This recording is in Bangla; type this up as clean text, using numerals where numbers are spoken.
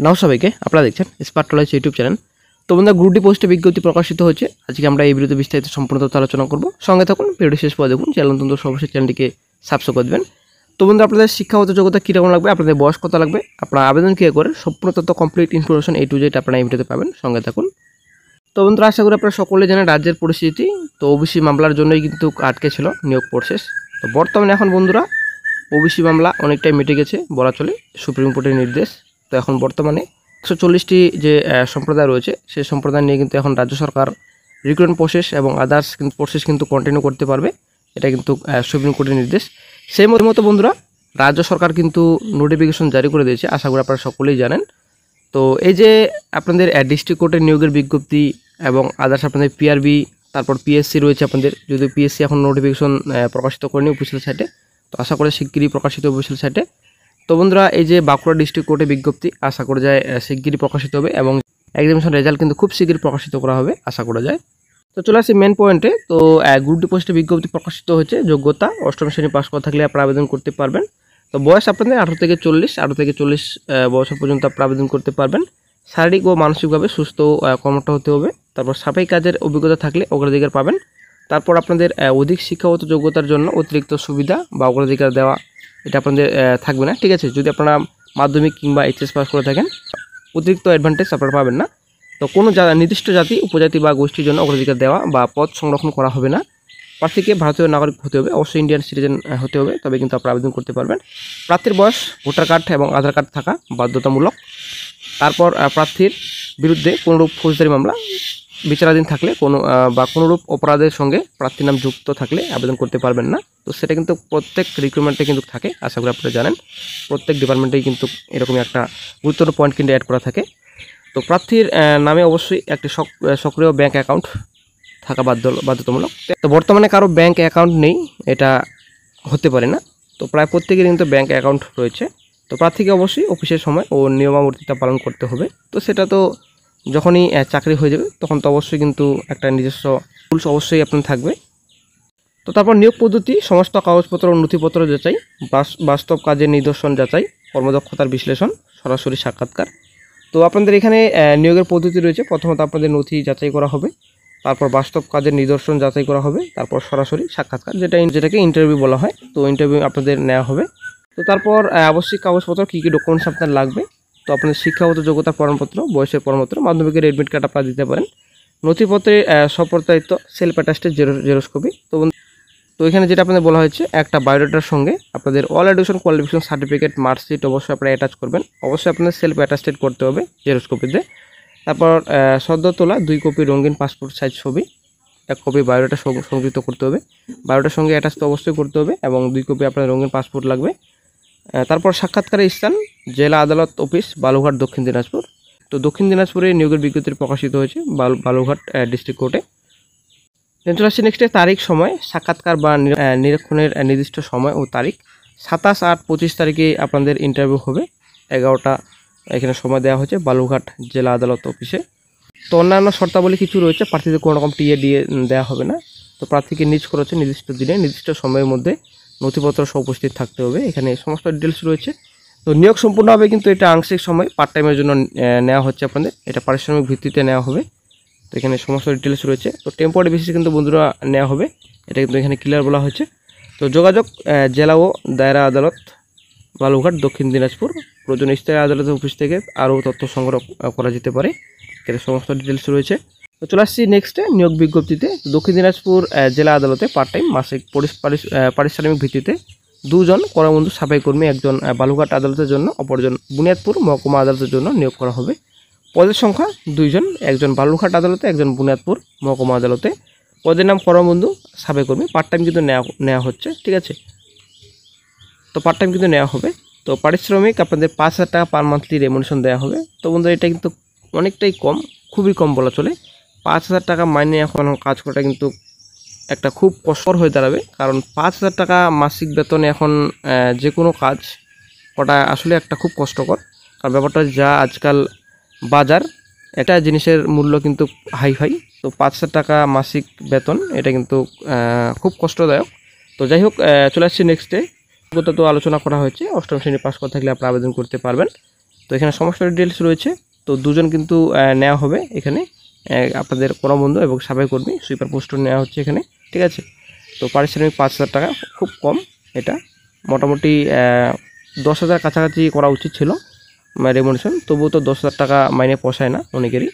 নাও সবাইকে আপনারা দেখছেন স্মার্ট নলেজ ইউটিউব চ্যানেল। তো বন্ধুরা, গ্রুপ ডি পোস্টে বিজ্ঞপ্তি প্রকাশিত হয়েছে। আজকে আমরা এই ভিডিওতে বিস্তারিত সম্পূর্ণ তথ্য আলোচনা করব। সঙ্গে থাকুন, ভিডিও শেষ পর্যন্ত দেখুন। চ্যানেল নতুন অবশ্যই চ্যানেলটিকে সাবস্ক্রাইব করে দেবেন। তো বন্ধুরা, আপনাদের শিক্ষাগত যোগ্যতা কীরকম লাগবে, আপনাদের বয়স কত লাগবে, আপনারা আবেদন কী করে, সম্পূর্ণ তথ্য complete information A to Z আপনারা এই ভিডিওতে পাবেন। সঙ্গে থাকুন। তো বন্ধুরা, আশা করি আপনারা সকলে জানেন রাজ্যের পরিস্থিতি। তো ওবিসি মামলার জন্যই কিন্তু আটকে ছিল নিয়োগ প্রসেস। তো বর্তমানে এখন বন্ধুরা ওবিসি মামলা অনেকটাই মিটে গেছে বলা চলে, সুপ্রিম কোর্টের নির্দেশ। তো এখন বর্তমানে 140টি যে সম্প্রদায় রয়েছে সেই সম্প্রদায় নিয়ে কিন্তু এখন রাজ্য সরকার রিক্রুটমেন্ট প্রসেস এবং আদার্স কিন্তু প্রসেস কিন্তু কন্টিনিউ করতে পারবে। এটা কিন্তু সুপ্রিম কোর্টের নির্দেশ। সেই মতো বন্ধুরা, রাজ্য সরকার কিন্তু নোটিফিকেশন জারি করে দিয়েছে, আশা করি আপনারা সকলেই জানেন। তো এই যে আপনাদের ডিস্ট্রিক্ট কোর্টের নিয়োগের বিজ্ঞপ্তি এবং আদার্স আপনাদের পিআরবি, তারপর পিএসসি রয়েছে আপনাদের, যদি পিএসসি এখন নোটিফিকেশন প্রকাশিত করেনি অফিসিয়াল সাইটে, তো আশা করি শিগগিরই প্রকাশিত অফিসিয়াল সাইটে। তো বন্ধুরা, এই যে বাঁকুড়া ডিস্ট্রিক্ট কোর্টে বিজ্ঞপ্তি আশা করা যায় শিগগিরই প্রকাশিত হবে এবং এক্সামিনেশন রেজাল্ট কিন্তু খুব শিগগিরই প্রকাশিত করা হবে আশা করা যায়। তো চলে আসি মেন পয়েন্টে। তো গ্রুপ ডি পোস্টে বিজ্ঞপ্তি প্রকাশিত হয়েছে। যোগ্যতা অষ্টম শ্রেণী পাস করা থাকলে আপনারা আবেদন করতে পারবেন। তো বয়স আপনাদের 18 থেকে 40 বছর পর্যন্ত আপনারা আবেদন করতে পারবেন। শারীরিক ও মানসিকভাবে সুস্থ কর্মঠ হতে হবে। তারপর সাফাই কাজের অভিজ্ঞতা থাকলে অগ্রাধিকার পাবেন। তারপর আপনাদের অধিক শিক্ষাগত যোগ্যতার জন্য অতিরিক্ত সুবিধা বা অগ্রাধিকার দেওয়া এটা আপনাদের থাকবে না, ঠিক আছে। যদি আপনারা মাধ্যমিক কিংবা এইচএস পাস করে থাকেন, অতিরিক্ত অ্যাডভান্টেজ আপনারা পাবেন না। তো কোনো নির্দিষ্ট জাতি, উপজাতি বা গোষ্ঠীর জন্য অগ্রাধিকার দেওয়া বা পদ সংরক্ষণ করা হবে না। প্রার্থীকে ভারতীয় নাগরিক হতে হবে, অবশ্যই ইন্ডিয়ান সিটিজেন হতে হবে, তবে কিন্তু আপনারা আবেদন করতে পারবেন। প্রার্থীর বয়স ভোটার কার্ড এবং আধার কার্ড থাকা বাধ্যতামূলক। তারপর প্রার্থীর বিরুদ্ধে কোনোরূপ ফৌজদারি মামলা বিচারাধীন থাকলে কোনোরূপ অপরাধের সঙ্গে প্রার্থীর নাম যুক্ত থাকলে আবেদন করতে পারবেন না। তো সেটা কিন্তু প্রত্যেক রিক্রুটমেন্টে কিন্তু থাকে, আশা করি আপনারা জানেন। প্রত্যেক ডিপার্টমেন্টেই কিন্তু এরকমই একটা গুরুত্বপূর্ণ পয়েন্ট কিন্তু অ্যাড করা থাকে। তো প্রার্থীর নামে অবশ্যই একটি সক্রিয় ব্যাঙ্ক অ্যাকাউন্ট থাকা বাধ্যতামূলক। তো বর্তমানে কারো ব্যাঙ্ক অ্যাকাউন্ট নেই এটা হতে পারে না। তো প্রায় প্রত্যেকের কিন্তু ব্যাঙ্ক অ্যাকাউন্ট রয়েছে। তো প্রার্থীকে অবশ্যই অফিসের সময় ও নিয়মাবর্তিতা পালন করতে হবে। তো সেটা তো যখনই চাকরি হয়ে যাবে তখন তো অবশ্যই কিন্তু একটা নিজস্ব রুলস অবশ্যই আপনার থাকবে। তো তারপর নিয়োগ পদ্ধতি, সমস্ত কাগজপত্র ও নথিপত্র যাচাই, বাস্তব কাজের নিদর্শন যাচাই, কর্মদক্ষতার বিশ্লেষণ, সরাসরি সাক্ষাৎকার। তো আপনাদের এখানে নিয়োগের পদ্ধতি রয়েছে। প্রথমত আপনাদের নথি যাচাই করা হবে, তারপর বাস্তব কাজের নিদর্শন যাচাই করা হবে, তারপর সরাসরি সাক্ষাৎকার যেটাকে ইন্টারভিউ বলা হয়। তো ইন্টারভিউ আপনাদের নেওয়া হবে। তো তারপর আবশ্যিক কাগজপত্র কী কী ডকুমেন্টস আপনার লাগবে। তো আপনাদের শিক্ষাগত যোগ্যতার প্রমাণপত্র, বয়সের প্রমাণপত্র, মাধ্যমিকের এডমিট কার্ড আপনারা দিতে পারেন। নথিপত্রে স্বপ্রত্যায়িত সেলফ অ্যাটাস্টেড জেরক্স কপি। তো এখানে যেটা আপনাদের বলা হয়েছে, একটা বায়োডাটার সঙ্গে আপনাদের all education qualification certificate, marksheet অবশ্যই আপনারা অ্যাটাচ করবেন। অবশ্যই আপনাদের সেলফ অ্যাটাস্টেড করতে হবে জেরক্স কপিতে। তারপর সদ্য তোলা 2 কপি রঙিন পাসপোর্ট সাইজ ছবি, 1 কপি বায়োডাটা সংযুক্ত করতে হবে। বায়োডাটার সঙ্গে অ্যাটাচ তো অবশ্যই করতে হবে এবং 2 কপি আপনার রঙিন পাসপোর্ট লাগবে। তারপর সাক্ষাৎকারের স্থান জেলা আদালত অফিস, বালুঘাট, দক্ষিণ দিনাজপুর। তো দক্ষিণ দিনাজপুরে নিয়োগের বিজ্ঞপ্তি প্রকাশিত হয়েছে বালুঘাট ডিস্ট্রিক্ট কোর্টে। চলে আসছে নেক্সটে তারিখ, সময়, সাক্ষাৎকার বা নিরীক্ষণের নির্দিষ্ট সময় ও তারিখ। 27/8/25 তারিখে আপনাদের ইন্টারভিউ হবে। 11টা এখানে সময় দেওয়া হয়েছে বালুঘাট জেলা আদালত অফিসে। তো অন্যান্য শর্তাবলী কিছু রয়েছে, প্রার্থীদের কোনো রকম টিএ দেওয়া হবে না। তো প্রার্থীকে নিজ খরচে নির্দিষ্ট দিনে নির্দিষ্ট সময়ের মধ্যে নথিপত্র সহ উপস্থিত থাকতে হবে। এখানে সমস্ত ডিটেলস রয়েছে। তো নিয়োগ সম্পূর্ণ হবে কিন্তু এটা আংশিক সময় পার্ট টাইমের জন্য নেওয়া হচ্ছে আপনাদের, এটা পারিশ্রমিক ভিত্তিতে নেওয়া হবে। তো এখানে সমস্ত ডিটেলস রয়েছে। তো টেম্পোরারি বেসিসে কিন্তু বন্ধুরা নেওয়া হবে, এটা কিন্তু এখানে ক্লিয়ার বলা হয়েছে। তো যোগাযোগ জেলা ও দায়রা আদালত বালুঘাট, দক্ষিণ দিনাজপুর। প্রয়োজন স্থায়ী আদালতের অফিস থেকে আরও তথ্য সংগ্রহ করা যেতে পারে, এখানে সমস্ত ডিটেলস রয়েছে। তো চলে আসছি নেক্সটে নিয়োগ বিজ্ঞপ্তিতে। দক্ষিণ দিনাজপুর জেলা আদালতে পার্ট টাইম মাসিক পারিশ্রমিক ভিত্তিতে 2 জন কর্মবন্ধু সাফাই কর্মী, একজন বালুঘাট আদালতের জন্য, অপরজন বুনিয়াদপুর মহকুমা আদালতের জন্য নিয়োগ করা হবে। পদের সংখ্যা 2 জন, একজন বালুঘাট আদালতে, একজন বুনিয়াদপুর মহকুমা আদালতে। পদের নাম কর্মবন্ধু সাফাই কর্মী। পার্ট টাইম কিন্তু নেওয়া হচ্ছে, ঠিক আছে। তো পার্ট টাইম কিন্তু নেওয়া হবে। তো পারিশ্রমিক আপনাদের 5,000 টাকা পার মান্থলি রেমুনেশন দেওয়া হবে। তো বন্ধুরা, এটা কিন্তু অনেকটাই কম, খুবই কম বলা চলে। 5,000 টাকা মাইনে এখন কাজ করাটা কিন্তু একটা খুব কষ্টকর হয়ে দাঁড়াবে, কারণ 5,000 টাকা মাসিক বেতনে এখন যে কোনো কাজ করা আসলে একটা খুব কষ্টকর। কারণ ব্যাপারটা যা আজকাল বাজার, একটা জিনিসের মূল্য কিন্তু হাই। তো 5,000 টাকা মাসিক বেতন এটা কিন্তু খুব কষ্টদায়ক। তো যাই হোক, চলে আসছি নেক্সটে। তো আলোচনা করা হয়েছে, অষ্টম শ্রেণী পাস করা থাকলে আপনারা আবেদন করতে পারবেন। তো এখানে সমস্ত ডিটেলস রয়েছে। তো দুজন কিন্তু নেওয়া হবে এখানে, আপনাদের কোনো বন্ধু এবং সাফাই কর্মী সুইপার পোস্টও নেওয়া হচ্ছে এখানে, ঠিক আছে। তো পারিশ্রমিক 5,000 টাকা, খুব কম এটা, মোটামুটি 10,000 কাছাকাছি করা উচিত ছিল রেমুনেশন, তবুও তো 10,000 টাকা মাইনে পোষায় না অনেকেরই।